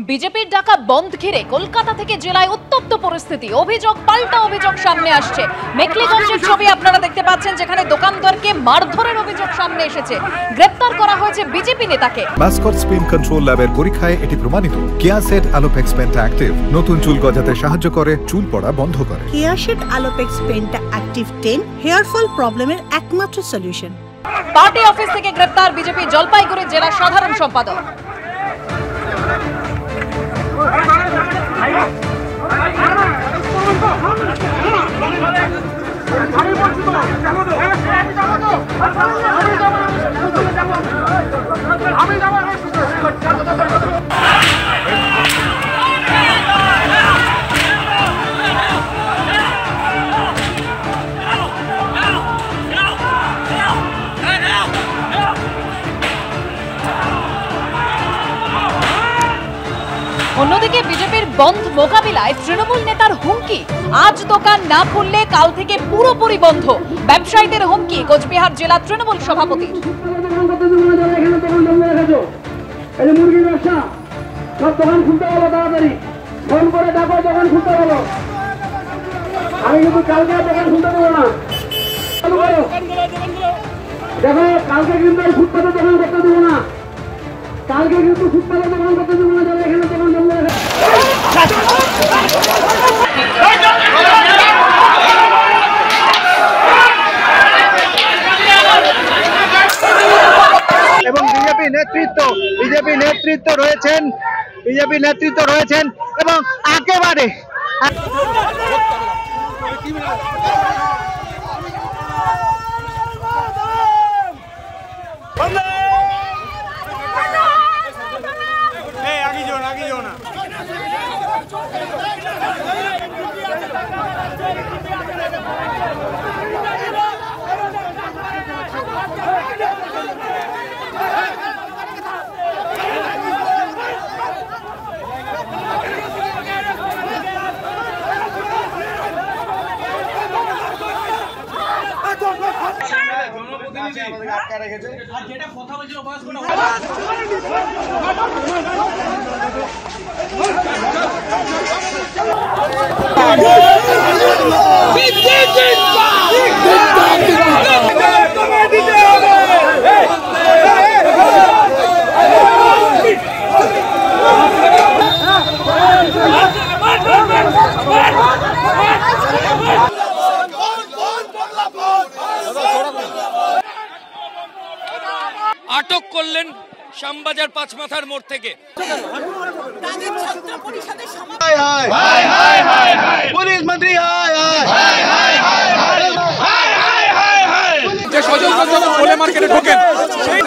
বিজেপির ডাকা বন্ধ ঘিরে কলকাতা থেকে জেলায় উত্তপ্ত পরিস্থিতি। অভিযোগ পাল্টা অভিযোগ সামনে আসছে। মেখলিগঞ্জের ছবি আপনারা দেখতে পাচ্ছেন, যেখানে দোকানদারকে মারধরের অভিযোগ সামনে এসেছে। গ্রেপ্তার করা হয়েছে বিজেপি নেতাকে। মাস্কট স্পিন কন্ট্রোল ল্যাবের পরীক্ষায় এটি প্রমাণিত। কেয়াসেট আলোপেক্স পেন্টা অ্যাক্টিভ নতুন চুল গজাতে সাহায্য করে, চুল পড়া বন্ধ করে। Keya Seth Alopex Penta Active 10 hair fall প্রবলেমের একমাত্র সলিউশন। পার্টি অফিস থেকে গ্রেপ্তার বিজেপি জলপাইগুড়ি জেলা সাধারণ সম্পাদক। অন্যদিকে বিজেপির বন্ধ মোকাবিলায় তৃণমূল নেতার হুমকি, আজ দোকান না খুললে কাল থেকে পুরোপুরি বন্ধ। ব্যবসায়ীদের হুমকি কোচবিহার জেলা তৃণমূল সভাপতির। দেখো কালকে কিন্তু ফুটপাতে দোকান করতে দেবো না, কালকে কিন্তু ফুটপাতে দোকান করতে দেবো না, যারা এখানে দোকান জমা রাখে। এবং বিজেপি নেতৃত্ব রয়েছেন এবং একেবারে আটক করলেন শ্যামবাজার পাঁচমাথার মোড় থেকে। পুলিশ মন্ত্রী যে সজল মার্কেটে ঢোকেন, সেই